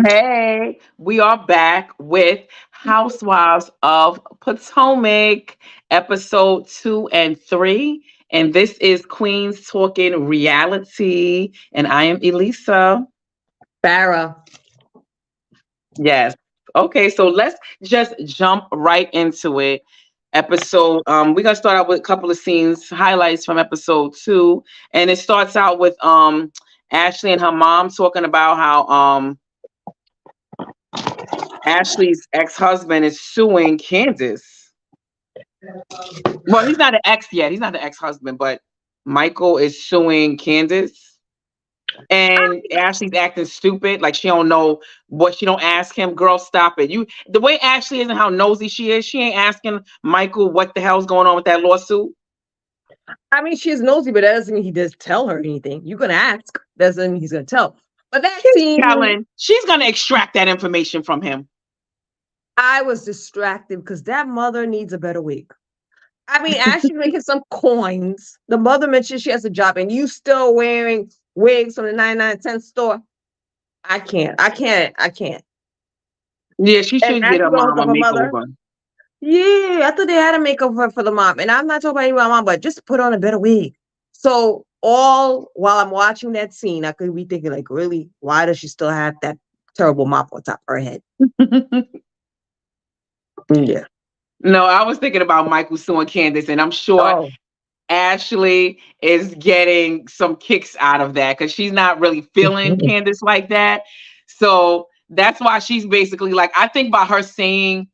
Hey, we are back with Housewives of Potomac, episode 2 and 3. And this is Queens Talking Reality. And I am Elisa. Farah. Yes. Okay, so let's just jump right into it. We're gonna start out with a couple of scenes, highlights from episode 2. And it starts out with Ashley and her mom talking about how Ashley's ex-husband is suing Candace. Well, he's not an ex yet. He's not the ex-husband, but Michael is suing Candace. And Ashley's acting stupid, like she don't know what she don't ask him. Girl, stop it. You the way Ashley is and how nosy she is, she ain't asking Michael what the hell's going on with that lawsuit. I mean, she's nosy, but that doesn't mean he does tell her anything. You can ask, doesn't mean he's gonna tell. But that He's scene, telling, she's gonna extract that information from him. I was distracted because that mother needs a better wig. I mean, Ashley making some coins. The mother mentioned she has a job, and you still wearing wigs from the 99-cent store. I can't. Yeah, she And should get her Ashley gonna hook mom a up her mother. makeover. Yeah, I thought they had a makeover for the mom. And I'm not talking about my mom, but just put on a better wig. So all while I'm watching that scene, I could be thinking, like, really, why does she still have that terrible mop on top of her head? Yeah. No, I was thinking about Michael suing Candace, and I'm sure Oh. Ashley is getting some kicks out of that because she's not really feeling Candace like that. So that's why she's basically like, I think by her saying,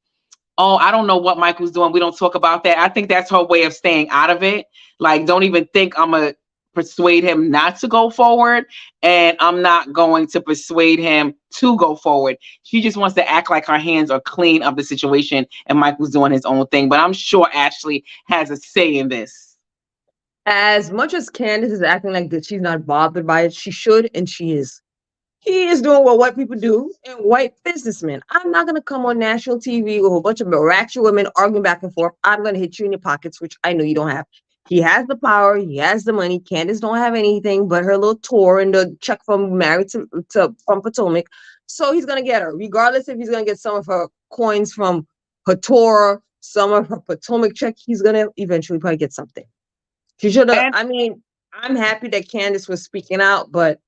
"Oh, I don't know what Michael's doing. We don't talk about that." I think that's her way of staying out of it. Like, don't even think I'm gonna persuade him not to go forward, and I'm not going to persuade him to go forward. She just wants to act like her hands are clean of the situation, and Michael's doing his own thing. But I'm sure Ashley has a say in this. As much as Candace is acting like that she's not bothered by it, she should, and she is. He is doing what white people do and white businessmen. I'm not going to come on national TV with a bunch of ratchet women arguing back and forth. I'm going to hit you in your pockets, which I know you don't have. He has the power. He has the money. Candace don't have anything but her little tour and the check from married to from Potomac. So he's going to get her, regardless if he's going to get some of her coins from her tour, some of her Potomac check. He's going to eventually probably get something. She should have. And I mean, I'm happy that Candace was speaking out, but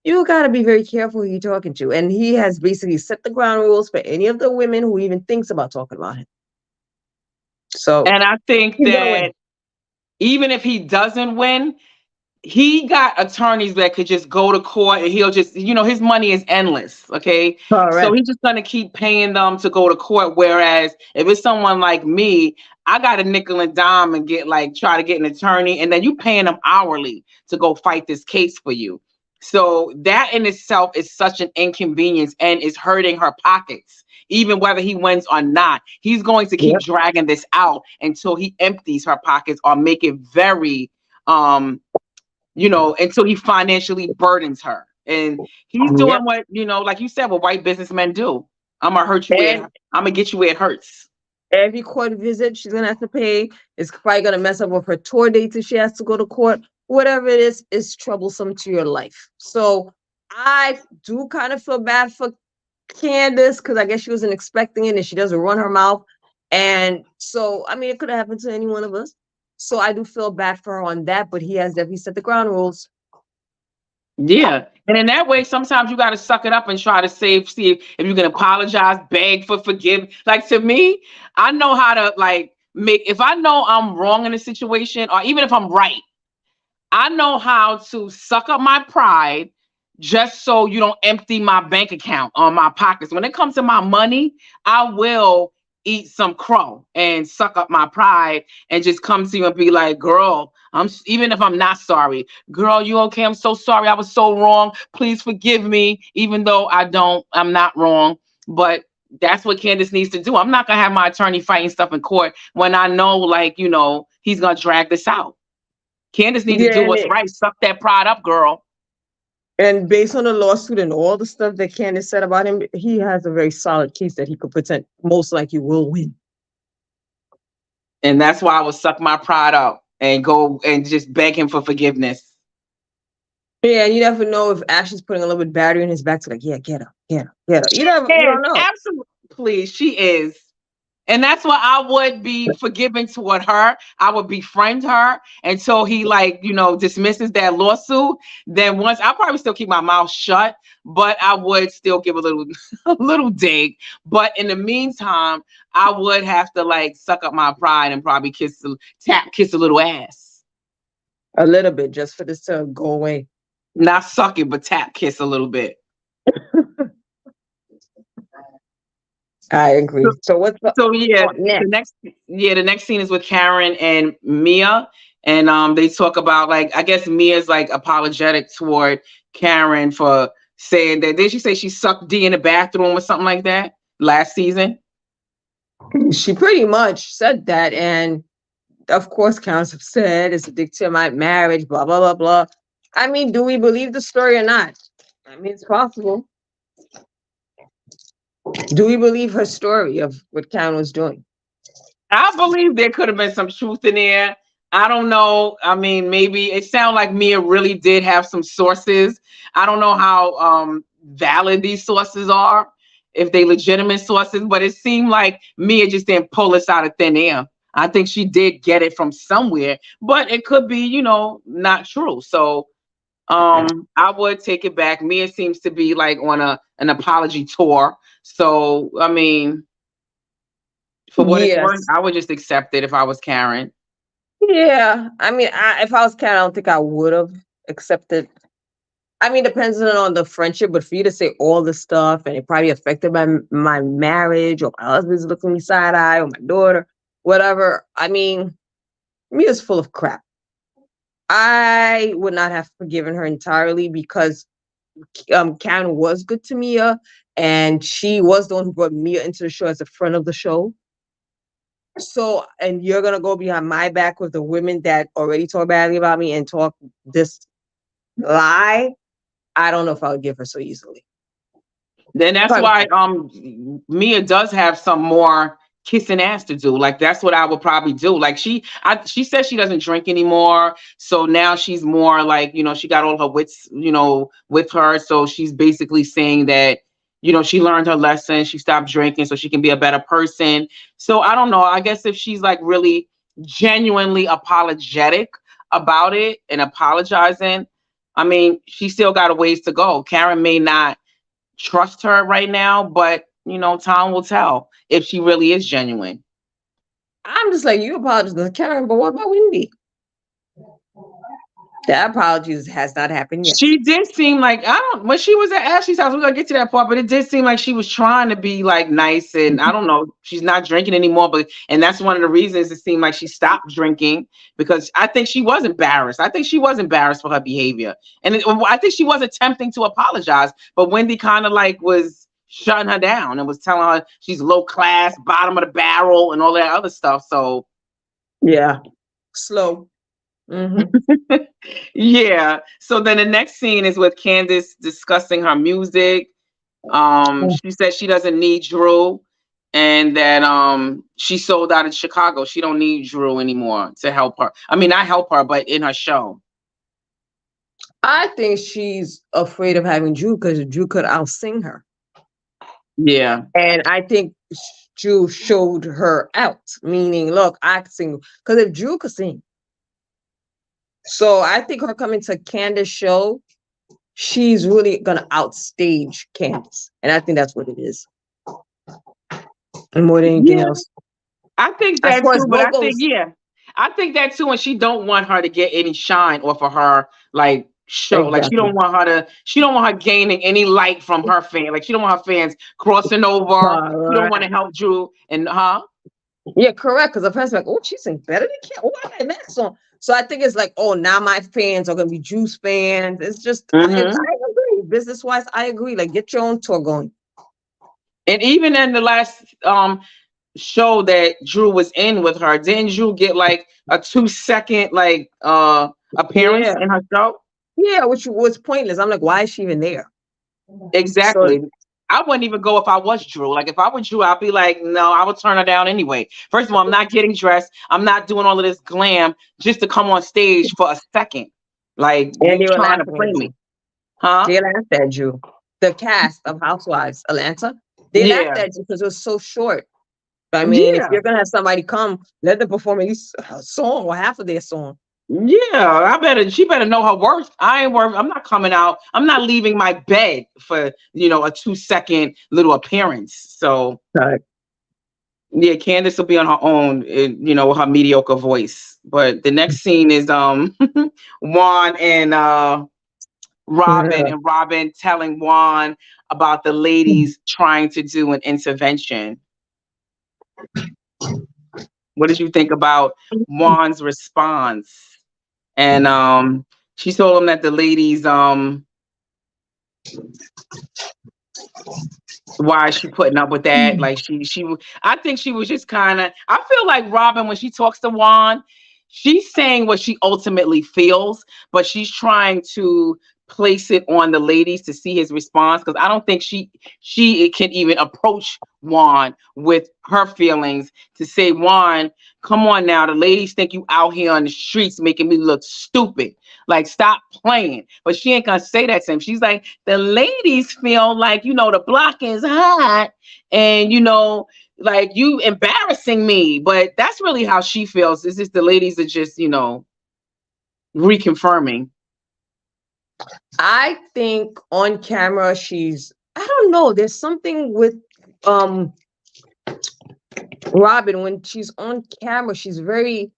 you got to be very careful who you're talking to. And he has basically set the ground rules for any of the women who even thinks about talking about him. So I think he's gonna that win. even if he doesn't win, he got attorneys that could just go to court and he'll just, his money is endless. Okay. So Correct. he's just going to keep paying them to go to court. Whereas if it's someone like me, I got a nickel and dime and try to get an attorney. And then you paying them hourly to go fight this case for you. So that in itself is such an inconvenience and is hurting her pockets. Even whether he wins or not, he's going to keep Yep. dragging this out until he empties her pockets or make it very, until he financially burdens her. And he's Yep. doing what, like you said, what white businessmen do. I'm gonna hurt you where And I'm gonna get you where it hurts. every court visit she's gonna have to pay is probably gonna mess up with her tour dates if she has to go to court. Whatever it is troublesome to your life. So I do kind of feel bad for Candace because I guess she wasn't expecting it and she doesn't run her mouth. And so, I mean, it could have happened to any one of us. So I do feel bad for her on that, but he has definitely set the ground rules. Yeah. And in that way, sometimes you got to suck it up and try to see if you can apologize, beg for forgiveness. Like to me, I know how to if I know I'm wrong in a situation, or even if I'm right, I know how to suck up my pride just so you don't empty my bank account or my pockets. When it comes to my money, I will eat some crow and suck up my pride and just come to you and be like, girl, even if I'm not sorry, girl, you okay? I'm so sorry. I was so wrong. Please forgive me, even though I'm not wrong. But that's what Candace needs to do. I'm not gonna have my attorney fighting stuff in court when I know, he's gonna drag this out. Candace needs to Yeah, do what's right. Suck that pride up, girl. and based on the lawsuit and all the stuff that Candace said about him, he has a very solid case that he could pretend most likely will win. And that's why I would suck my pride up and go and just beg him for forgiveness. Yeah, and you never know if Ashley's putting a little bit of battery in his back to like, yeah, get her, get her, get her. She You is don't know. absolutely, she is. And that's why I would be forgiving toward her. I would befriend her until he like, dismisses that lawsuit. Then once I'll probably still keep my mouth shut, but I would still give a little a little dig. But in the meantime, I would have to like suck up my pride and probably kiss a little ass. A little bit just for this to go away. Not suck it, but tap kiss a little bit. I agree. So what's So yeah, next? the next scene is with Karen and Mia, and they talk about like I guess Mia's like apologetic toward Karen for saying that. Did she say she sucked D in the bathroom or something like that last season? She pretty much said that, and of course, Karen's upset. It's addicted to my marriage. Blah blah blah blah. I mean, do we believe the story or not? I mean, it's possible. Do we believe her story of what Karen was doing? I believe there could have been some truth in there. I don't know. I mean, maybe it sounded like Mia really did have some sources. I don't know how valid these sources are, if they legitimate sources, but it seemed like Mia just didn't pull this out of thin air. I think she did get it from somewhere, but it could be, not true. So I would take it back. Mia seems to be like on an apology tour. So I mean, for what it's worth, Yes. I would just accept it if I was Karen. Yeah. I mean, if I was Karen, I don't think I would have accepted. I mean, depends on the friendship, but for you to say all this stuff and it probably affected my marriage or my husband's looking me side eye or my daughter, whatever. I mean, Mia's full of crap. I would not have forgiven her entirely because Karen was good to Mia, and she was the one who brought Mia into the show as a friend of the show. So, and you're gonna go behind my back with the women that already talk badly about me and talk this lie. I don't know if I would give her so easily. Then that's Probably why not. Mia does have some more kissing ass to do. Like that's what I would probably do. Like she says she doesn't drink anymore, so now she's more like she got all her wits with her. So she's basically saying that she learned her lesson. She stopped drinking so she can be a better person. So I don't know. I guess if she's like really genuinely apologetic about it and apologizing, I mean, she still got a ways to go. Karen may not trust her right now, but time will tell if she really is genuine. I'm just like you apologize to Karen, but what about Wendy? That apologies has not happened yet. She did seem like I don't when she was at Ashley's house, we're gonna get to that part, but it did seem like she was trying to be like nice and I don't know, she's not drinking anymore, but and that's one of the reasons it seemed like she stopped drinking because I think she was embarrassed. I think she was embarrassed for her behavior. And I think she was attempting to apologize, but Wendy kind of like was shutting her down and was telling her she's low class, bottom of the barrel, and all that other stuff. So Yeah, slow. Mm-hmm. yeah. So then the next scene is with Candace discussing her music. She said she doesn't need Drew and that she sold out in Chicago. She don't need Drew anymore to help her. I mean, not help her, but in her show. I think she's afraid of having Drew because Drew could out sing her. Yeah. And I think Drew showed her out, meaning, look, I can sing. Because if Drew could sing, so I think her coming to Candace's show, she's really gonna outstage Candace, and I think that's what it is, and more than anything Yeah. else. I think As that far too, as but I think vocals, yeah. I think that too, and she don't want her to get any shine off of her like show. Like exactly. she don't want her gaining any light from her fan. Like she don't want her fans crossing over. She don't want to Correct. help Drew and Yeah, correct. Because the fans are like, oh, she sings better than Candace. Oh, I like that song. So I think it's like, oh, now my fans are gonna be Juice fans. It's just, I hmm agree. Business wise, I agree. Like, get your own tour going. And even in the last show that Drew was in with her, didn't Drew get like a 2 second like appearance Yeah, in her show? yeah, which was pointless. I'm like, why is she even there? So Exactly. I wouldn't even go if I was Drew. Like if I was Drew, I'd be like, no, I would turn her down anyway. First of all, I'm not getting dressed. I'm not doing all of this glam just to come on stage for a second. Like And you they were trying to laughing play at me, you. huh? They laughed at you. The cast of Housewives, Atlanta, they laughed Yeah, at you because it was so short. I mean, if yeah, you're gonna have somebody come, let them perform at least a song or half of their song. yeah. She better know her worth. I ain't worth. I'm not coming out. I'm not leaving my bed for a 2-second little appearance. So Right. yeah, Candace will be on her own, with her mediocre voice. But the next scene is Juan and Robin telling Juan about the ladies trying to do an intervention. What did you think about Juan's response? And she told him that the ladies why is she putting up with that? Like I think she was just kind of. I feel like Robin when she talks to Juan, she's saying what she ultimately feels, but she's trying to place it on the ladies to see his response because I don't think she can even approach Juan with her feelings to say, Juan, come on now, the ladies think you out here on the streets making me look stupid. Like, stop playing. But she ain't gonna say that to him. She's like, the ladies feel like, the block is hot and, like you embarrassing me. But that's really how she feels. It's just the ladies are just, reconfirming. I think on camera I don't know, there's something with um Robin when she's on camera, she's very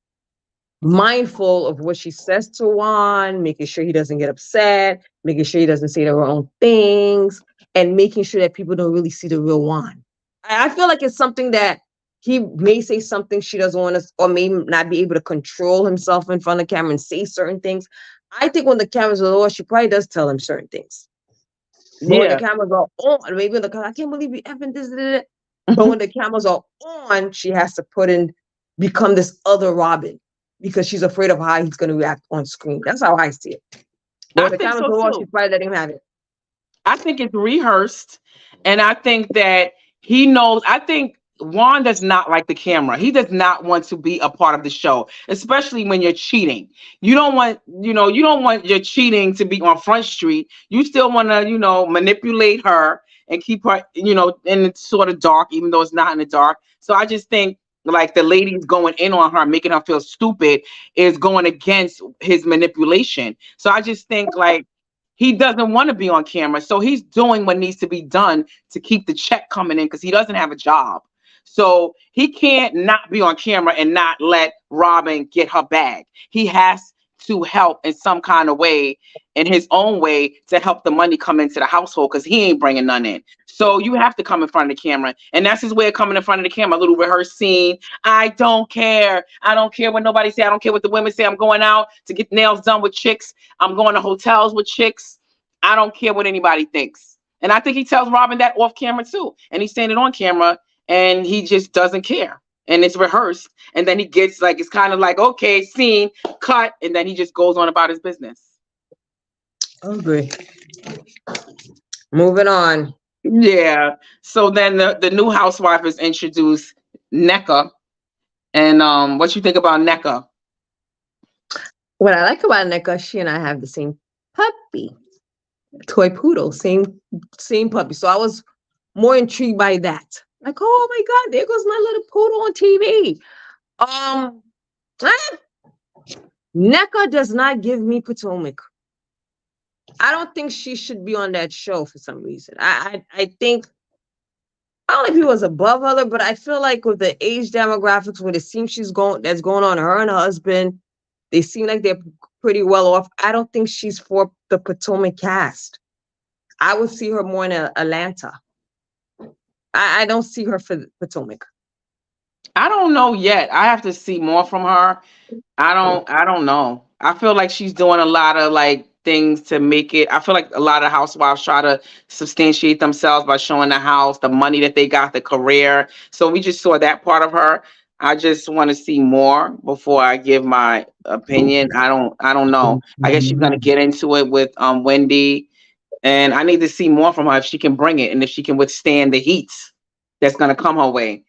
mindful of what she says to Juan, making sure he doesn't get upset, making sure he doesn't say the wrong things, and making sure that people don't really see the real Juan. I feel like it's something that he may say something she doesn't want to, or may not be able to control himself in front of camera and say certain things. I think when the cameras are low, she probably does tell him certain things. But when the Yeah. cameras are on, maybe in the car, I can't believe you effing this. But when the cameras are on, she has to become this other Robin because she's afraid of how he's going to react on screen. That's how I see it. But I when the think cameras so are on, too. she's probably letting him have it. I think it's rehearsed. And I think that he knows. I think Juan does not like the camera. He does not want to be a part of the show, especially when you're cheating. You don't want your cheating to be on Front Street. You still want to, manipulate her and keep her, in the sort of dark, even though it's not in the dark. So I just think like the ladies going in on her, making her feel stupid, is going against his manipulation. So I just think like he doesn't want to be on camera. So he's doing what needs to be done to keep the check coming in because he doesn't have a job. So he can't not be on camera and not let Robin get her bag. He has to help in some kind of way, in his own way, to help the money come into the household because he ain't bringing none in. So you have to come in front of the camera. And that's his way of coming in front of the camera. A little rehearsed scene. I don't care. I don't care what nobody say. I don't care what the women say. I'm going out to get nails done with chicks. I'm going to hotels with chicks. I don't care what anybody thinks. And I think he tells Robin that off camera too. And he's saying it on camera and he just doesn't care. And it's rehearsed. And then he gets like, it's kind of like, okay, scene, cut. And then he just goes on about his business. I agree. Moving on. Yeah. So then the new housewife is introduced, Nneka. And what you think about Nneka? What I like about Nneka, she and I have the same puppy, toy poodle, same puppy. So I was more intrigued by that. Like, oh my God, there goes my little poodle on TV. Nneka does not give me Potomac. I don't think she should be on that show for some reason. I think I don't know if he was above her, but I feel like with the age demographics, what it seems that's going on, her and her husband, they seem like they're pretty well off. I don't think she's for the Potomac cast. I would see her more in Atlanta. I don't see her for Potomac. I don't know yet. I have to see more from her. I don't know. I feel like she's doing a lot of like things to make it. I feel like a lot of housewives try to substantiate themselves by showing the house, the money that they got, the career. So we just saw that part of her. I just want to see more before I give my opinion. I don't know. I guess she's gonna get into it with Wendy. And I need to see more from her if she can bring it and if she can withstand the heat that's gonna come her way.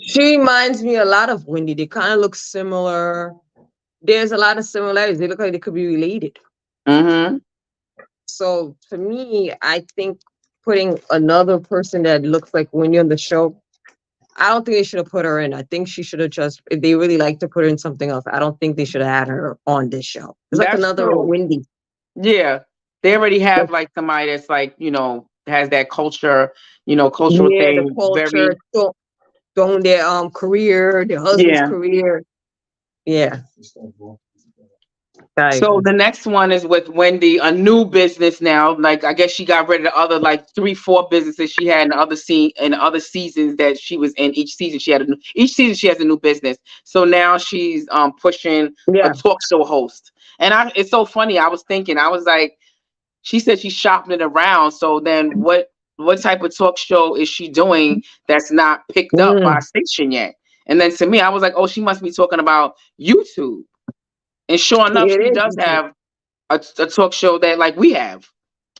She reminds me a lot of Wendy. They kind of look similar. there's a lot of similarities. They look like they could be related. Mm-hmm. So for me, I think putting another person that looks like Wendy on the show, I don't think they should have put her in. I think she should have just, if they really like to put her in something else, I don't think they should have had her on this show. It's like That's another true. Wendy. Yeah. They already Like, have like somebody that's like, has that culture, cultural yeah, the thing culture, very, throwing their career, their husband's yeah. career. Yeah, I So agree. the next one is with Wendy, a new business now. Like I guess she got rid of the other like three, four businesses she had in the other seasons that she was in. Each season she has a new business. So now she's pushing a Yeah. talk show host. And it's so funny. I was thinking, I was like, she said she's shopping it around. So then what type of talk show is she doing that's not picked up by a Mm, station yet? And then to me, I was like, oh, she must be talking about YouTube. And sure enough, it she is does YouTube. have a talk show that like we have.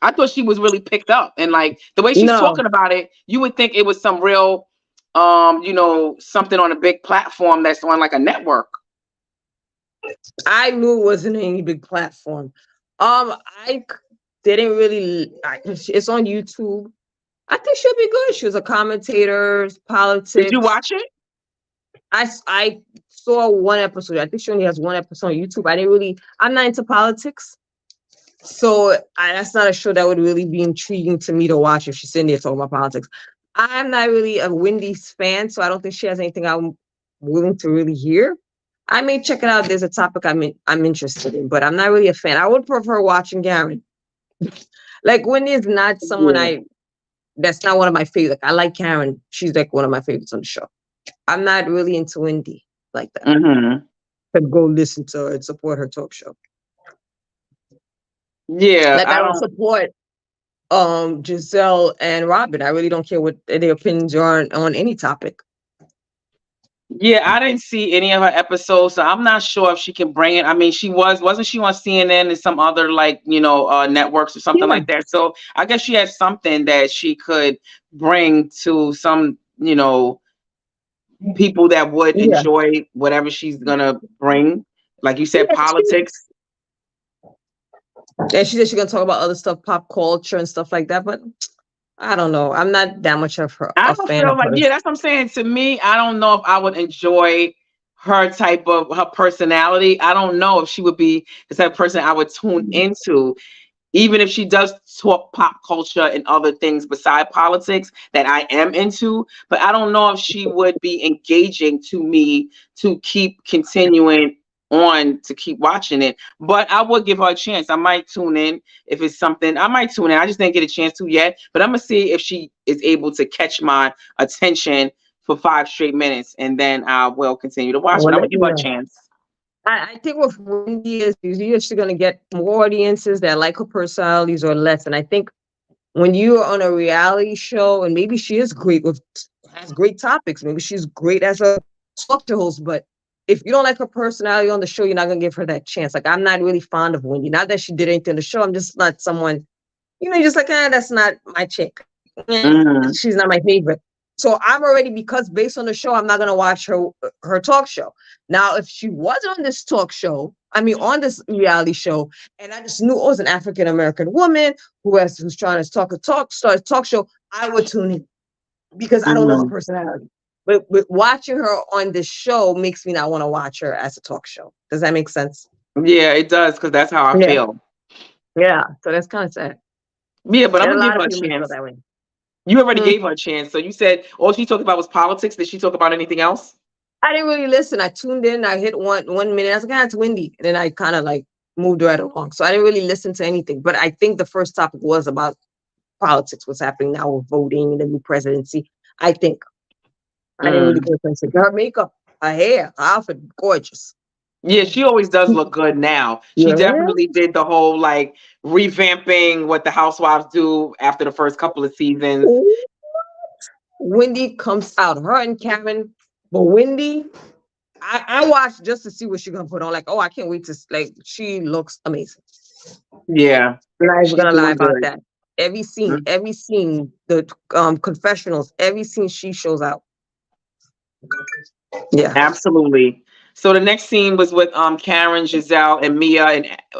I thought she was really picked up, and like the way she's No, talking about it, you would think it was some real, something on a big platform that's on like a network. I knew it wasn't any big platform. Didn't really. It's on YouTube. I think she'll be good. She was a commentator, Did you politics. watch it? I saw one episode. I think she only has one episode on YouTube. I didn't really. I'm not into politics, so that's not a show that would really be intriguing to me to watch if she's sitting there talking about politics. I'm not really a Wendy's fan, so I don't think she has anything I'm willing to really hear. I may check it out. There's a topic I'm interested in, but I'm not really a fan. I would prefer watching Garen. Like Wendy is not someone Yeah. that's not one of my favorites. Like, I like Karen. She's like one of my favorites on the show. I'm not really into Wendy like that. Mm-hmm. To go listen to her and support her talk show. Yeah, Like I I don't don't. support Giselle and Robin. I really don't care what their opinions are on any topic. Yeah, I didn't see any of her episodes, so I'm not sure if she can bring it. I mean, wasn't she on CNN and some other like networks or something Yeah, like that? So I guess she has something that she could bring to some people that would yeah, enjoy whatever she's gonna bring. Like you said, yeah. politics. And she said she's gonna talk about other stuff, pop culture and stuff like that. But I don't know. I'm not that much of her I a don't fan feel of like, yeah, hers. that's what I'm saying. To me, I don't know if I would enjoy her personality. I don't know if she would be the type of person I would tune into, even if she does talk pop culture and other things beside politics that I am into. But I don't know if she would be engaging to me to keep continuing on to keep watching it. But I would give her a chance. I might tune in if it's something. I might tune in. I just didn't get a chance to yet. But I'm gonna see if she is able to catch my attention for 5 straight minutes, and then I will continue to watch it. Well, I'm gonna let give me her a know. chance. I think with Wendy is usually she's gonna get more audiences that like her personalities or less. And I think when you're on a reality show, and maybe she is great with has great topics, maybe she's great as a talk show host, but if you don't like her personality on the show, you're not gonna give her that chance. Like I'm not really fond of Wendy. Not that she did anything on the show. I'm just not someone, you're just like, that's not my chick. Mhm. She's not my favorite. So I'm already, because based on the show, I'm not gonna watch her talk show. Now, if she was on this talk show, I mean on this reality show, and I just knew it was an African American woman who's trying to start a talk show, I would tune in because I don't know her Mhm. personality. But watching her on this show makes me not want to watch her as a talk show. Does that make sense? Yeah, it does because that's how I Yeah. feel. Yeah. So that's kind of sad. Yeah, but I'm And a gonna give lot her of a people may feel chance. that way. You already Hmm. gave her a chance. So you said all she talked about was politics. Did she talk about anything else? I didn't really listen. I tuned in. I hit one minute. I was like, it's windy. And then I kind of like moved right along. So I didn't really listen to anything. But I think the first topic was about politics, what's happening now with voting and the new presidency. I think I didn't really Mm. pay attention. Her makeup, her hair, her outfit, gorgeous. Yeah, she always does look good now. She Yeah. definitely did the whole like revamping what the Housewives do after the first couple of seasons. Wendy comes out. Her and Kevin, but Wendy, I watched just to see what she's gonna put on. Like, oh, I can't wait to like. She looks amazing. Yeah, I'm not even she's gonna lie doing about good. that. Mm. Every scene, the confessionals, every scene she shows out. Yeah. Absolutely. So the next scene was with Karen, Giselle, and Mia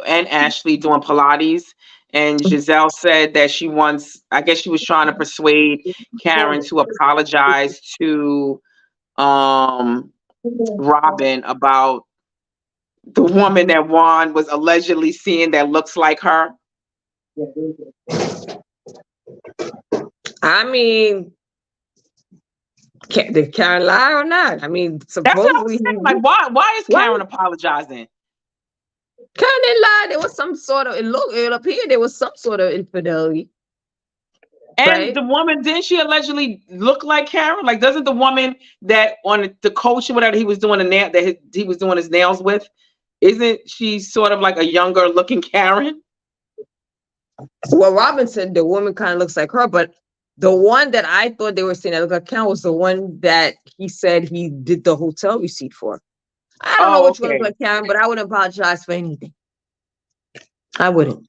and Ashley doing Pilates. And Giselle said that she wants, I guess she was trying to persuade Karen to apologize to um Robin about the woman that Juan was allegedly seeing that looks like her. I mean, did Karen lie or not? I mean, That's what I'm supposedly saying. Like, why is why Karen apologizing? Karen didn't lie. There was some sort of it appeared there was some sort of infidelity, And right? the woman, didn't she allegedly look like Karen? Like, doesn't the woman that on the coach or whatever he was doing he was doing his nails with, isn't she sort of like a younger looking Karen? Well, Robin said the woman kind of looks like her, but the one that I thought they were saying that looked like Karen was the one that he said he did the hotel receipt for. I don't know Oh, which one looked okay. like Karen, but I wouldn't apologize for anything. I wouldn't.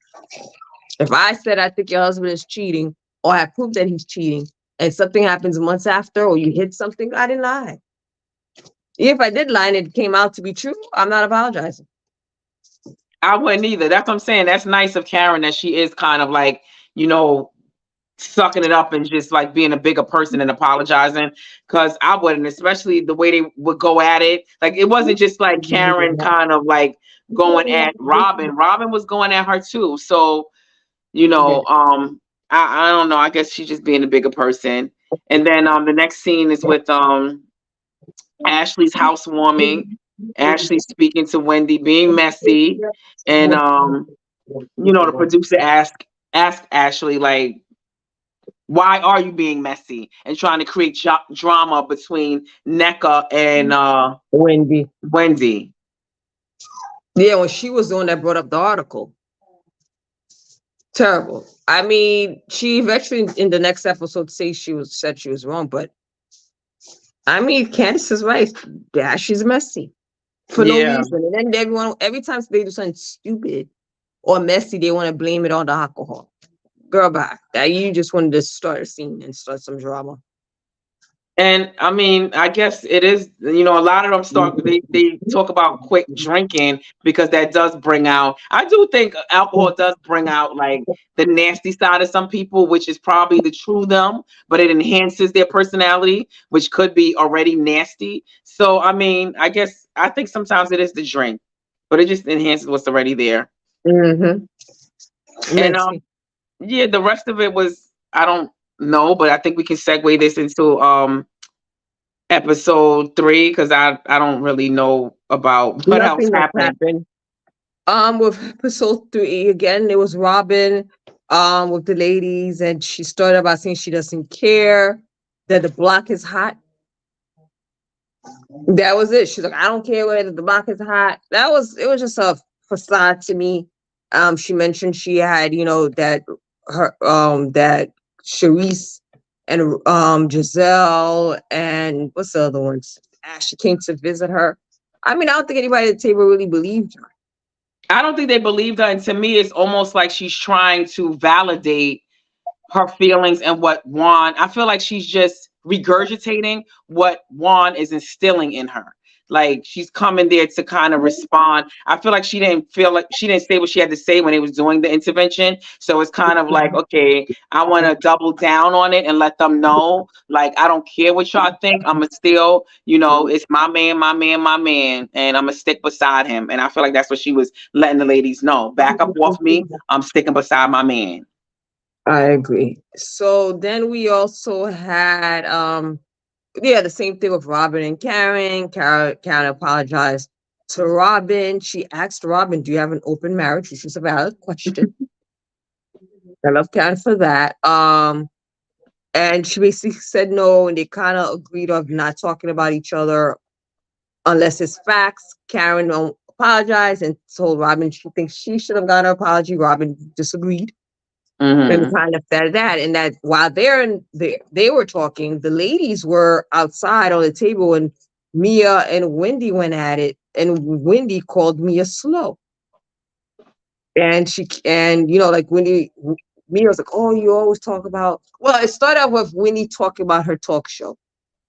If I said I think your husband is cheating or have proof that he's cheating and something happens months after or you hid something, I didn't lie. If I did lie and it came out to be true, I'm not apologizing. I wouldn't either. That's what I'm saying. That's nice of Karen that she is kind of like, you know, sucking it up and just like being a bigger person and apologizing. Cause I wouldn't, especially the way they would go at it. Like it wasn't just like Karen kind of like going at Robin. Robin was going at her too. So, you know, I don't know. I guess she's just being a bigger person. And then the next scene is with Ashley's housewarming. Ashley speaking to Wendy, being messy, and you know, the producer asked Ashley like, why are you being messy and trying to create drama between NECA and Wendy. Wendy? Yeah, when she was the one that brought up the article. Terrible. I mean, she eventually in the next episode said she was wrong, but I mean, Candace is right. Yeah, she's messy for no Yeah. reason. And then every time they do something stupid or messy, they want to blame it on the alcohol. Girl, bye. That you just wanted to start a scene and start some drama. And I mean, I guess it is, you know, a lot of them they talk about quick drinking because that does bring out, I do think alcohol does bring out like the nasty side of some people, which is probably the true them, but it enhances their personality, which could be already nasty. So, I mean, I guess I think sometimes it is the drink, but it just enhances what's already there. Mm-hmm. And Messy. yeah, the rest of it was, I don't know, but I think we can segue this into episode 3 because I don't really know about what else Nothing else happened. happened. With episode 3, again, it was Robin with the ladies, and she started by saying she doesn't care that the block is hot. That was it. She's like, I don't care whether the block is hot. It was just a facade to me. She mentioned she had, that that Sharice and Giselle and what's the other ones? Ashley came to visit her. I mean, I don't think anybody at the table really believed her. I don't think they believed her, and to me, it's almost like she's trying to validate her feelings and what Juan. I feel like she's just regurgitating what Juan is instilling in her. Like she's coming there to kind of respond. I feel like she didn't say what she had to say when they was doing the intervention. So it's kind of like, okay, I want to double down on it and let them know, like, I don't care what y'all think. I'ma still, you know, it's my man, my man, my man, and I'm gonna stick beside him. And I feel like that's what she was letting the ladies know. Back up off me. I'm sticking beside my man. I agree. So then we also had the same thing with Robin and Karen. Karen apologized to Robin. She asked Robin, do you have an open marriage? Which is a valid question. I love Karen for that. And she basically said no, and they kind of agreed of not talking about each other unless it's facts. Karen apologized and told Robin she thinks she should have gotten an apology. Robin disagreed. And Mm-hmm. kind of that, and that while they were talking, the ladies were outside on the table, and Mia and Wendy went at it, and Wendy called Mia slow, and like Mia was like, "Oh, you always talk about." Well, it started off with Wendy talking about her talk show,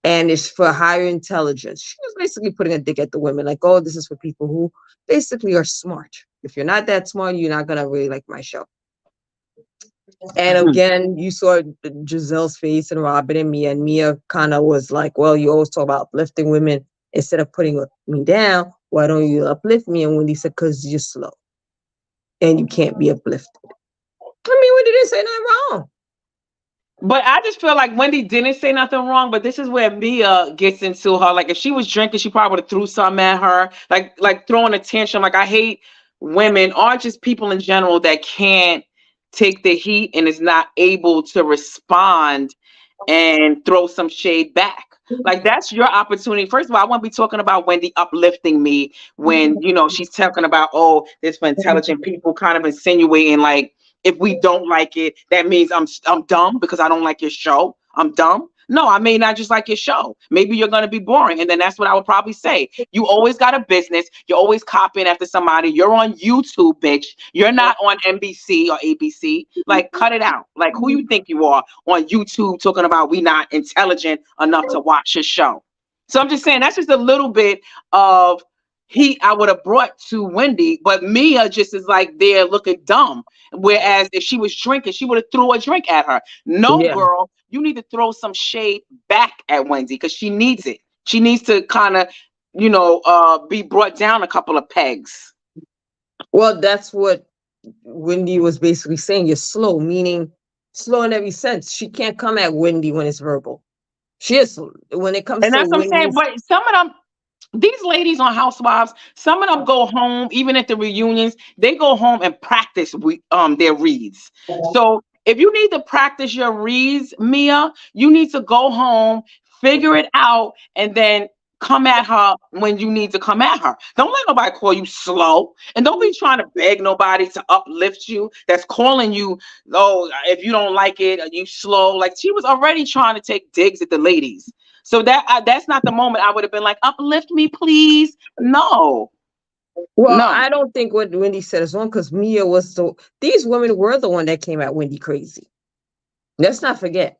and it's for higher intelligence. She was basically putting a dig at the women, like, oh, this is for people who basically are smart. If you're not that smart, you're not gonna really like my show. And again, you saw Giselle's face and Robin and Mia kind of was like, well, you always talk about uplifting women instead of putting me down. Why don't you uplift me? And Wendy said, because you're slow and you can't be uplifted. I mean, Wendy didn't say nothing wrong. But I just feel like Wendy didn't say nothing wrong, but this is where Mia gets into her. Like if she was drinking, she probably would have threw something at her, like throwing a tantrum. Like I hate women or just people in general that can't take the heat and is not able to respond and throw some shade back. Like that's your opportunity. First of all, I want to be talking about Wendy uplifting me when she's talking about, oh, this for intelligent people, kind of insinuating like if we don't like it, that means I'm dumb because I don't like your show. I'm dumb. No, I may not just like your show. Maybe you're going to be boring. And then that's what I would probably say. You always got a business. You're always copying after somebody. You're on YouTube, bitch. You're not on NBC or ABC. Like, cut it out. Like, who you think you are on YouTube talking about we not intelligent enough to watch your show? So I'm just saying that's just a little bit of heat I would have brought to Wendy, but Mia just is like there looking dumb. Whereas if she was drinking, she would have threw a drink at her. No, Yeah. girl, you need to throw some shade back at Wendy because she needs it. She needs to kind of, be brought down a couple of pegs. Well, that's what Wendy was basically saying. You're slow, meaning slow in every sense. She can't come at Wendy when it's verbal. She is when it comes And to that's what I'm saying. Wendy's. But some of them, these ladies on Housewives, some of them go home, even at the reunions, they go home and practice their reads. So if you need to practice your reads, Mia, you need to go home, figure it out, and then come at her when you need to come at her. Don't let nobody call you slow. And don't be trying to beg nobody to uplift you that's calling you, oh, if you don't like it, you slow. Like she was already trying to take digs at the ladies. So that's not the moment I would have been like, uplift me, please. No, Well, no. I don't think what Wendy said is wrong because Mia was these women were the one that came at Wendy crazy. Let's not forget.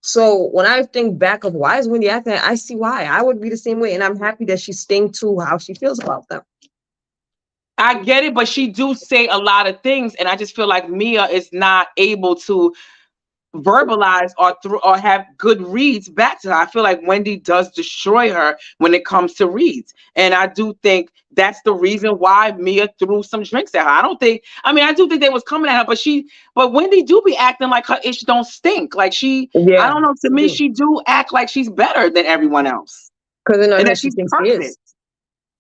So when I think back of why is Wendy acting, I see why. I would be the same way, and I'm happy that she's staying to how she feels about them. I get it, but she do say a lot of things, and I just feel like Mia is not able to verbalize or have good reads back to her. I feel like Wendy does destroy her when it comes to reads. And I do think that's the reason why Mia threw some drinks at her. I do think they was coming at her, but Wendy do be acting like her ish don't stink. Like I Yeah, don't know, to me, she do act like she's better than everyone else. because in her And head that she she's thinks she is. perfect.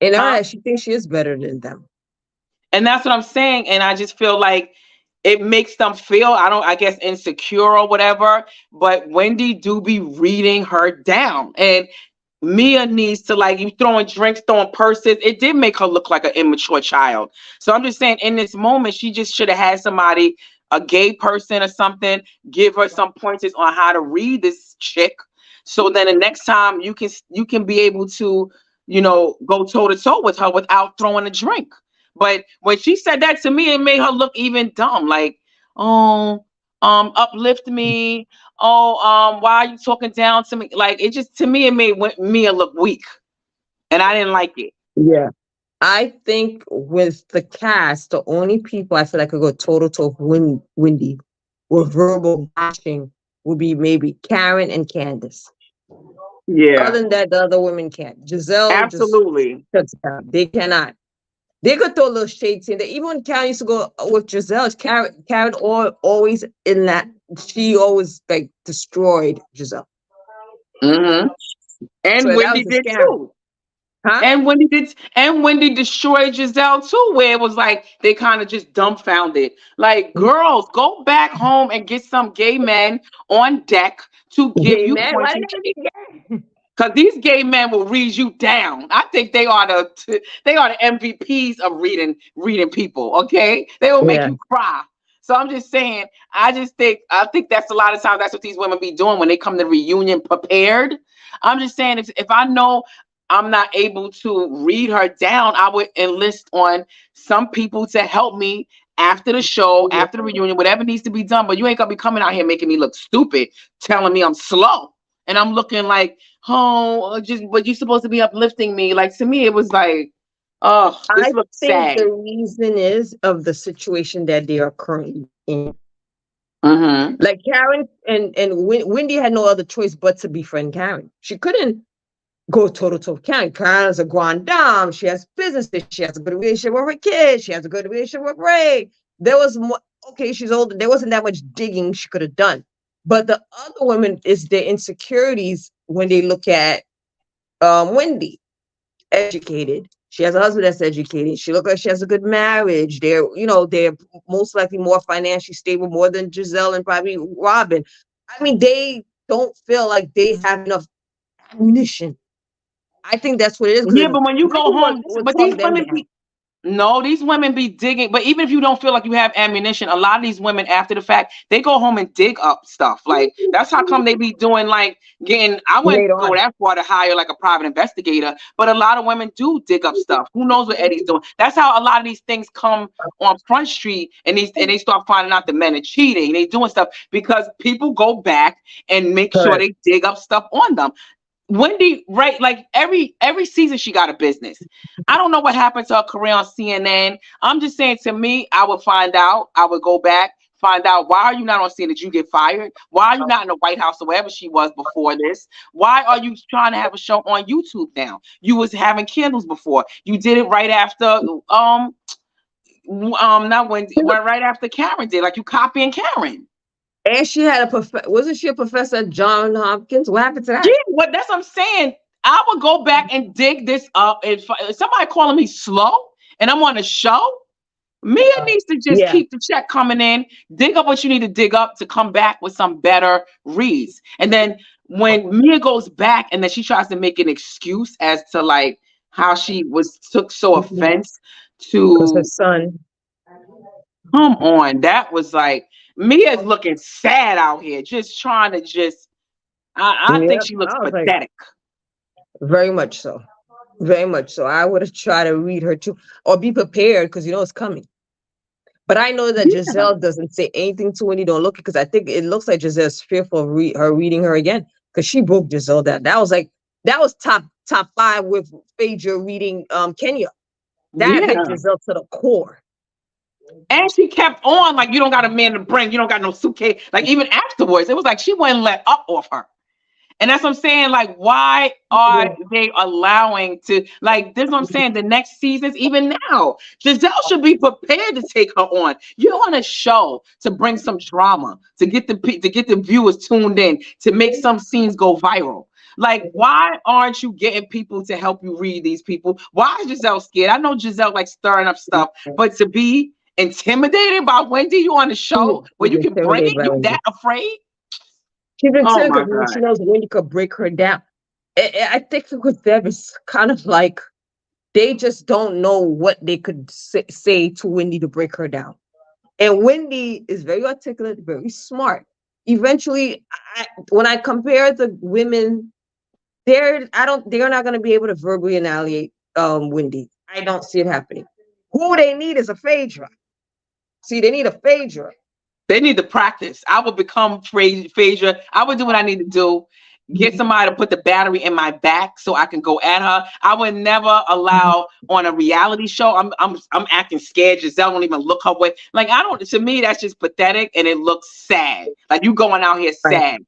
In her Huh? head, she thinks she is better than them. And that's what I'm saying. And I just feel like it makes them feel, I guess, insecure or whatever. But Wendy do be reading her down. And Mia needs to, like, you throwing drinks, throwing purses. It did make her look like an immature child. So I'm just saying, in this moment, she just should have had somebody, a gay person or something, give her some pointers on how to read this chick. So then the next time you can be able to, go toe to toe with her without throwing a drink. But when she said that to me, it made her look even dumb. Like, oh, uplift me. Oh, why are you talking down to me? Like, it just, to me, it made Mia look weak, and I didn't like it. Yeah. I think with the cast, the only people I feel like could go toe to toe with Wendy with verbal bashing would be maybe Karen and Candace. Yeah, Other than that, the other women can't. Giselle just absolutely. shuts down. They cannot. They could throw little shades in there. Even when Karen used to go with Giselle, Karen always in that. She always like destroyed Giselle. Hmm. So And that was Wendy just did Karen. too. Huh? And Wendy destroyed Giselle too, where it was like they kind of just dumbfounded. Like, girls, go back home and get some gay men on deck to give Gay you man. Why pointers. did they be gay? Because these gay men will read you down. I think they are the MVPs of reading people. Okay, they will make Yeah. you cry. So I'm just saying. I think that's a lot of times that's what these women be doing when they come to reunion prepared. I'm just saying if I know I'm not able to read her down, I would enlist on some people to help me after the show, after the reunion, whatever needs to be done. But you ain't gonna be coming out here making me look stupid, telling me I'm slow. and I'm looking like, oh, just but you're supposed to be uplifting me. Like to me, it was like, oh, I this looks think sad. the reason is of the situation that they are currently in. Mm-hmm. Like Karen and Wendy had no other choice but to befriend Karen. She couldn't go toe to toe with Karen. Karen is a grande dame. She has businesses. She has a good relationship with her kids. She has a good relationship with Ray. There was more. Okay, she's older. There wasn't that much digging she could have done. But the other women is their insecurities when they look at Wendy, educated. She has a husband that's educated. She looks like she has a good marriage. They're most likely more financially stable, more than Giselle and probably Robin. I mean, they don't feel like they have enough ammunition. I think that's what it is. Yeah, Because but when you go Wendy home, would but these talk them women down. be no, these women be digging. But even if you don't feel like you have ammunition, a lot of these women after the fact, they go home and dig up stuff. Like that's how come they be doing like getting. I wouldn't Later go on. that far to hire like a private investigator, but a lot of women do dig up stuff. Who knows what Eddie's doing? That's how a lot of these things come on Front Street, and they start finding out the men are cheating. They doing stuff because people go back and make sure Correct. they dig up stuff on them. Wendy, right? Like every season she got a business. I don't know what happened to her career on CNN. I'm just saying to me, I would find out. I would go back, find out why are you not on CNN? Did you get fired? Why are you not in the White House or wherever she was before this? Why are you trying to have a show on YouTube now? You was having candles before. You did it right after not when right after Karen did. Like you copying Karen. And she had wasn't she a professor at John Hopkins? What happened to Yeah, that? what that's what I'm saying. I would go back and dig this up. If somebody calling me slow and I'm on a show, Mia needs to just Yeah. keep the check coming in, dig up what you need to dig up to come back with some better reads. And then when Mia goes back and then she tries to make an excuse as to like how she was took so offense Because her to son. come on, that was like Mia's looking sad out here, just trying to just I think Yep. she looks I was like, pathetic. very much so. Very much so. I would have tried to read her too, or be prepared because you know it's coming. But I know that Yeah. Giselle doesn't say anything to Wendy. Don't look, because I think it looks like Giselle's fearful of her reading her again, because she broke Giselle down. That was top five with Phaedra reading Kenya. That hit Yeah. Giselle to the core. And she kept on like you don't got a man to bring, you don't got no suitcase. Like even afterwards, it was like she wouldn't let up off her. And that's what I'm saying. Like, why are they allowing to like this? Is what I'm saying. The next seasons, even now, Giselle should be prepared to take her on. You're on a show to bring some drama, to get the viewers tuned in, to make some scenes go viral. Like, why aren't you getting people to help you read these people? Why is Giselle scared? I know Giselle like stirring up stuff, but to be intimidated by Wendy, you on the show where She's you can bring it, intimidated by you Wendy. that afraid? She's Oh intimidated my because she God. knows Wendy could break her down. I think with them, it's kind of like they just don't know what they could say to Wendy to break her down. And Wendy is very articulate, very smart. Eventually, when I compare the women, they're not going to be able to verbally annihilate Wendy. I don't see it happening. Who they need is a Phaedra. See, they need a Phaedra. They need to practice. I would become Phaedra. I would do what I need to do. Get somebody to put the battery in my back so I can go at her. I would never allow on a reality show. I'm acting scared. Giselle won't even look her way. Like I don't. To me, that's just pathetic and it looks sad. Like you going out here Right. sad.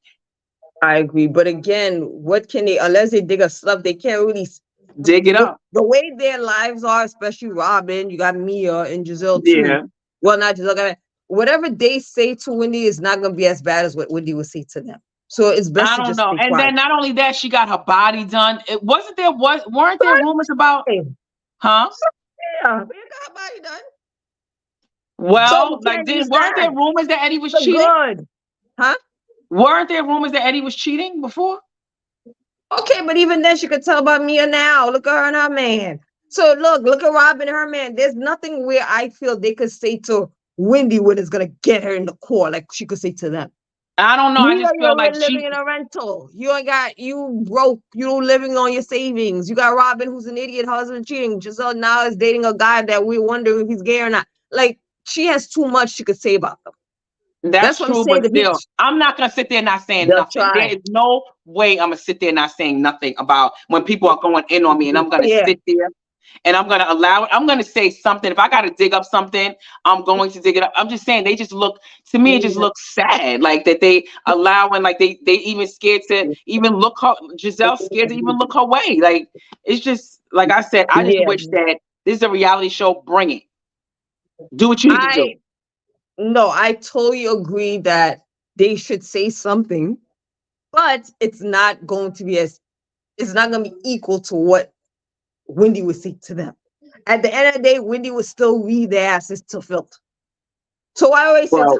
I agree. But again, what can they, unless they dig a slump, they can't really, Dig it up. the way their lives are, especially Robin, you got Mia and Giselle too. Yeah. Well, not Giselle, whatever they say to Wendy is not going to be as bad as what Wendy would say to them. So it's best I to don't just know. stay And quiet. then not only that, she got her body done. It wasn't there. Weren't there rumors about? Huh? Yeah, we got her body done. So Well, like can you weren't there stand? rumors that Eddie was So cheating? good. Huh? Weren't there rumors that Eddie was cheating before? Okay, but even then she could tell about Mia now. Look at her and her man. So look at Robin and her man. There's nothing where I feel they could say to Wendy when it's gonna get her in the core, like she could say to them. I don't know. I Mia, just feel you're like living in a rental. You broke. You living on your savings. You got Robin, who's an idiot husband cheating. Giselle now is dating a guy that we're wondering if he's gay or not. Like she has too much she could say about them. That's That's what I'm true, saying. but still, I'm not gonna sit there not saying They'll nothing. There try. is no way I'm gonna sit there not saying nothing about when people are going in on me, and I'm gonna Yeah, sit there and I'm gonna allow it. I'm gonna say something. If I gotta dig up something, I'm going to dig it up. I'm just saying they just look to me. It just looks sad, like that they allowing, like they even scared to even look her. Giselle's scared to even look her way. Like it's just like I said. I just yeah. wish that this is a reality show. Bring it. Do what you need to do. I no, I totally agree that they should say something, but it's not going to be as it's not going to be equal to what Wendy would say to them. At the end of the day, Wendy would still read their asses to filth. So I always say Well,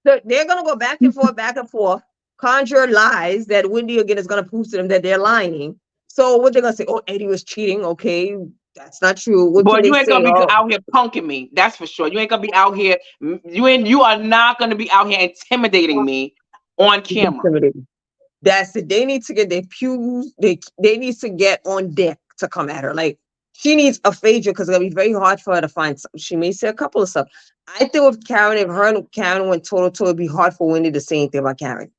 they're going to go back and forth, conjure lies that Wendy again is going to prove to them that they're lying. So what they're going to say, oh, Eddie was cheating. Okay, that's not true. What boy, can they you ain't say? gonna be Oh, out here punking me. That's for sure. You ain't gonna be out here. You are not gonna be out here intimidating me on camera. intimidating. That's it. They need to get their pews. They need to get on deck to come at her. Like she needs a Phaedra because it's gonna be very hard for her to find something. She may say a couple of stuff. I think with Karen, if her and Karen went toe to toe, it'd be hard for Wendy to say anything about Karen.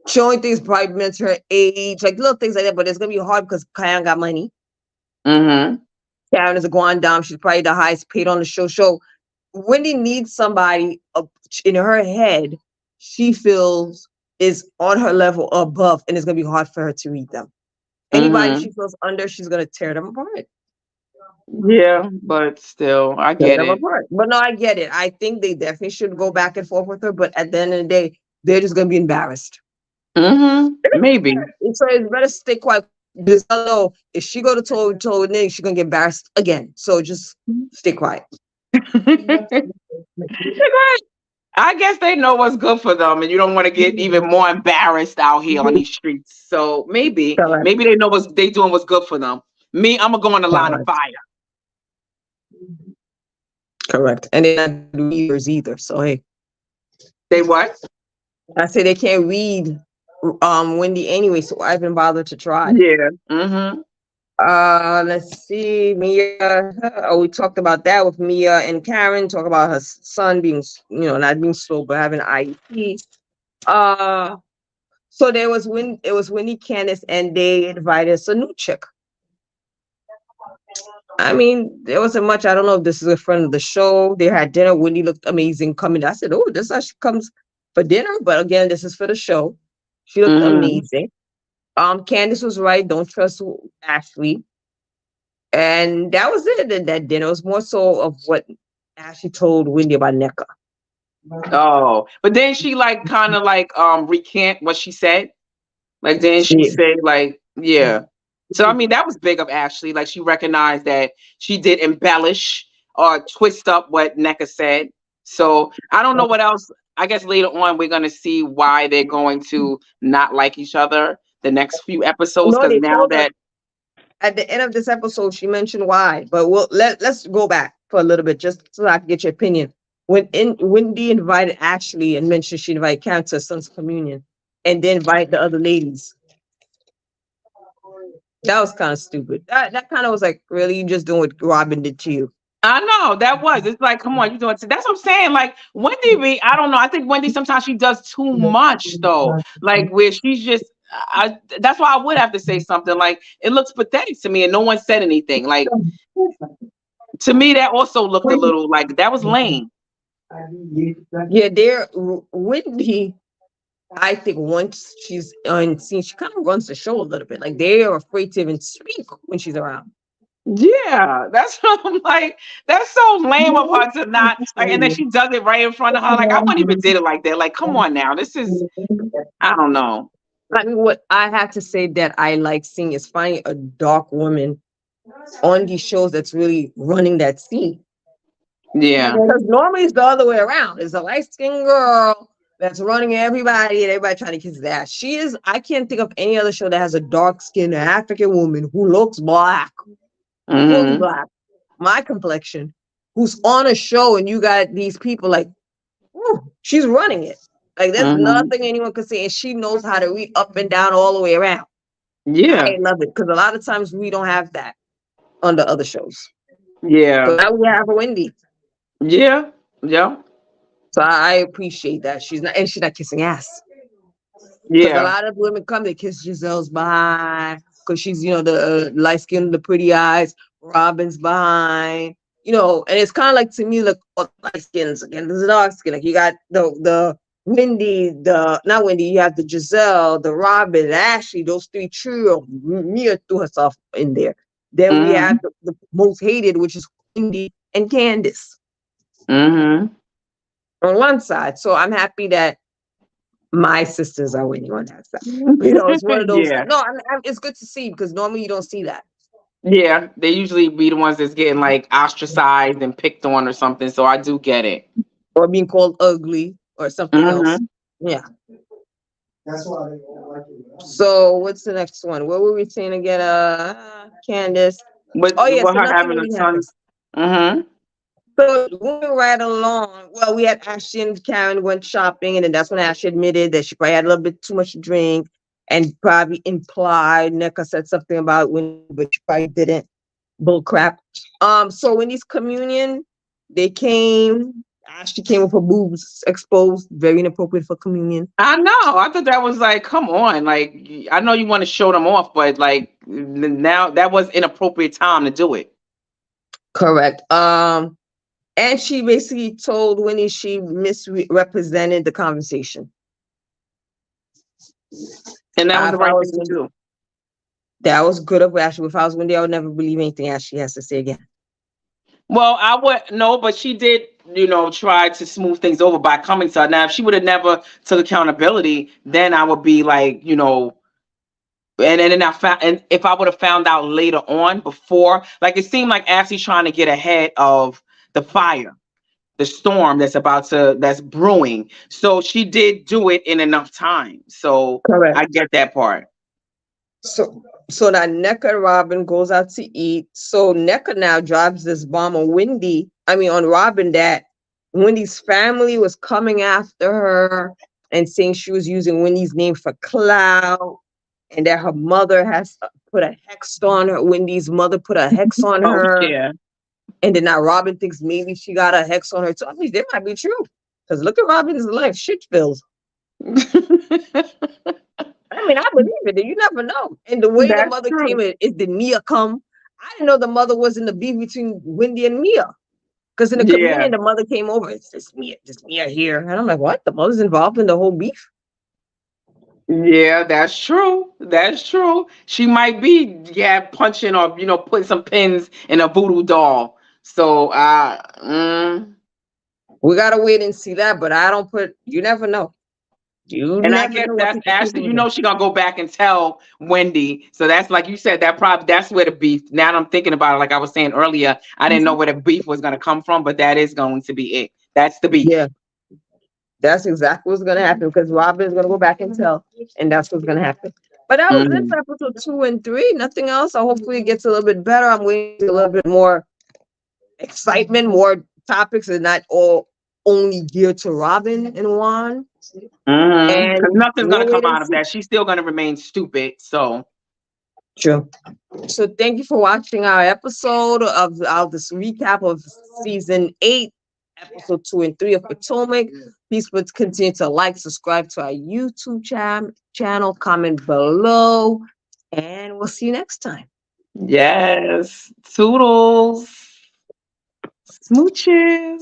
She only thinks probably meant her age, like little things like that. But it's gonna be hard because Karen got money. Mm-hmm. Karen is a Guandam. She's probably the highest paid on the show. So Wendy needs somebody in her head she feels is on her level above, and it's gonna be hard for her to read them. Anybody Mm-hmm. she feels under, she's gonna tear them apart. Yeah, but still, I Tear get them it. apart. But no, I get it. I think they definitely should go back and forth with her. But at the end of the day, they're just gonna be embarrassed. Mm-hmm. Maybe. And so it's better stay quiet. Because I know if she go to toe with Nick, she's gonna get embarrassed again. So just stay quiet. I guess they know what's good for them, and you don't want to get even more embarrassed out here on these streets. So Correct. maybe they know what they doing what's good for them. Me, I'm gonna go on the line of Correct. fire. Correct. And they're not readers either. So hey, They what? I say they can't read Wendy anyway, so I even bother to try. Yeah. Mm-hmm. Let's see, Mia. Oh, we talked about that with Mia and Karen. Talk about her son being, not being slow, but having IEP. Uh, so there was when it was Wendy, Candace, and they invited us a new chick. I mean, there wasn't much. I don't know if this is a friend of the show. They had dinner. Wendy looked amazing coming. I said, "Oh, this is how she comes for dinner." But again, this is for the show. She looked Mm-hmm. amazing. Candace was right. Don't trust Ashley. And that was it. That dinner was more so of what Ashley told Wendy about NECA. Oh, but then she like kind of like recant what she said. Like then she Yeah. say like yeah. So I mean that was big of Ashley. Like she recognized that she did embellish or twist up what NECA said. So I don't know what else. I guess later on we're gonna see why they're going to not like each other the next few episodes. No, Because they now told us that at the end of this episode. She mentioned why, but let's go back for a little bit just so I can get your opinion. When Wendy invited Ashley and mentioned she invited Karen to her son's communion, and then invite the other ladies. That was kind of stupid. That kind of was like, really, you just doing what Robin did to you. I know that was. It's like, come on, you doing. That's what I'm saying. Like Wendy, I don't know. I think Wendy sometimes she does too much though. Like where she's just. That's why I would have to say something. Like it looks pathetic to me, and no one said anything. Like to me, that also looked a little like that was lame. Yeah, Wendy. I think once she's on scene, she kind of runs the show a little bit. Like they are afraid to even speak when she's around. Yeah, that's what I'm like. That's so lame of her to not like, and then she does it right in front of her. Like I wouldn't even did it like that. Like, come on now, this is I don't know. I mean, what I have to say that I like seeing is finding a dark woman on these shows that's really running that scene. Yeah. Because normally it's the other way around. It's a light skinned girl that's running everybody and everybody trying to kiss his ass. She is, I can't think of any other show that has a dark skinned African woman who looks black, fully Mm-hmm. black, my complexion, who's on a show and you got these people like, ooh, she's running it. Like there's Mm-hmm. nothing anyone can say, and she knows how to read up and down all the way around. Yeah. I love it because a lot of times we don't have that on the other shows. So Yeah. now we have a Wendy. Yeah. Yeah. So I appreciate that she's not kissing ass. Because a Yeah. lot of women come, they kiss Giselle's behind because she's, the light skin, the pretty eyes. Robin's behind, and it's kind of like to me, like all the light skins again. There's a dark skin. Like you got the Wendy, the not Wendy. You have the Giselle, the Robin, Ashley. Those three trio. Mia threw herself in there. Then we Mm-hmm. have the most hated, which is Wendy and Candace Mm-hmm. on one side. So I'm happy that my sisters are winning on that side. It's one of those. Yeah. No, it's good to see because normally you don't see that Yeah. They usually be the ones that's getting like ostracized and picked on or something. So I do get it. or being called ugly or something else. Mm-hmm. Yeah. So what's the next one? What were we saying again? Candace. Oh yeah. With So her nothing having a really son. happened. Mm-hmm. So moving right along. Well, we had Ashley and Karen went shopping, and then that's when Ashley admitted that she probably had a little bit too much to drink, and probably implied Nneka said something about when, but she probably didn't. Bull crap. So when these communion, they came. Ashley came with her boobs exposed, very inappropriate for communion. I know. I thought that was like, come on. Like, I know you want to show them off, but like now that was inappropriate time to do it. Correct. And she basically told Winnie she misrepresented the conversation. And that was the If I right was thing to Wendy, do. that was good of Ashley. If I was Wendy, I would never believe anything Ashley has to say again. Well, I would no, but she did, try to smooth things over by coming to her. Now, if she would have never took accountability, then I would be like, and then I found, and if I would have found out later on before, like it seemed like Ashley's trying to get ahead of the fire, the storm that's brewing. So she did do it in enough time. So Correct. I get that part. So that Nneka and Robin goes out to eat. So Nneka now drives this bomb on on Robin, that Wendy's family was coming after her and saying she was using Wendy's name for clout, and that her mother has put a hex on her. Wendy's mother put a hex on Oh her. yeah. And then now Robin thinks maybe she got a hex on her too. I mean, that might be true. Because look at Robin's life. Shit fills. I mean, I believe it. You never know. And the way the That's mother came true. in is did Mia come? I didn't know the mother was in the beef between Wendy and Mia. Because in the Yeah. communion, the mother came over. It's just Mia here. And I'm like, what? The mother's involved in the whole beef? Yeah, that's true. That's true. She might be, yeah, punching or putting some pins in a voodoo doll. So We gotta wait and see that, but I don't put you never know. You and I never guess know what that's people keep Ashley, doing. she gonna go back and tell Wendy. So that's like you said, that's where the beef. Now that I'm thinking about it, like I was saying earlier, I didn't know where the beef was gonna come from, but that is going to be it. That's the beef. Yeah, that's exactly what's gonna happen because Robin is gonna go back and tell, and that's what's gonna happen. But that was it Mhm. for episode 2 and 3. Nothing else. So hopefully it gets a little bit better. I'm waiting for a little bit more excitement, more topics, and not all only geared to Robin and Juan. Because And nothing's gonna we'll come wait and out of see. that. She's still gonna remain stupid. So True. So thank you for watching our episode of this recap of season 8, episode 2 and 3 of Potomac. Please continue to like, subscribe to our YouTube channel, comment below, and we'll see you next time. yes, toodles, smooches.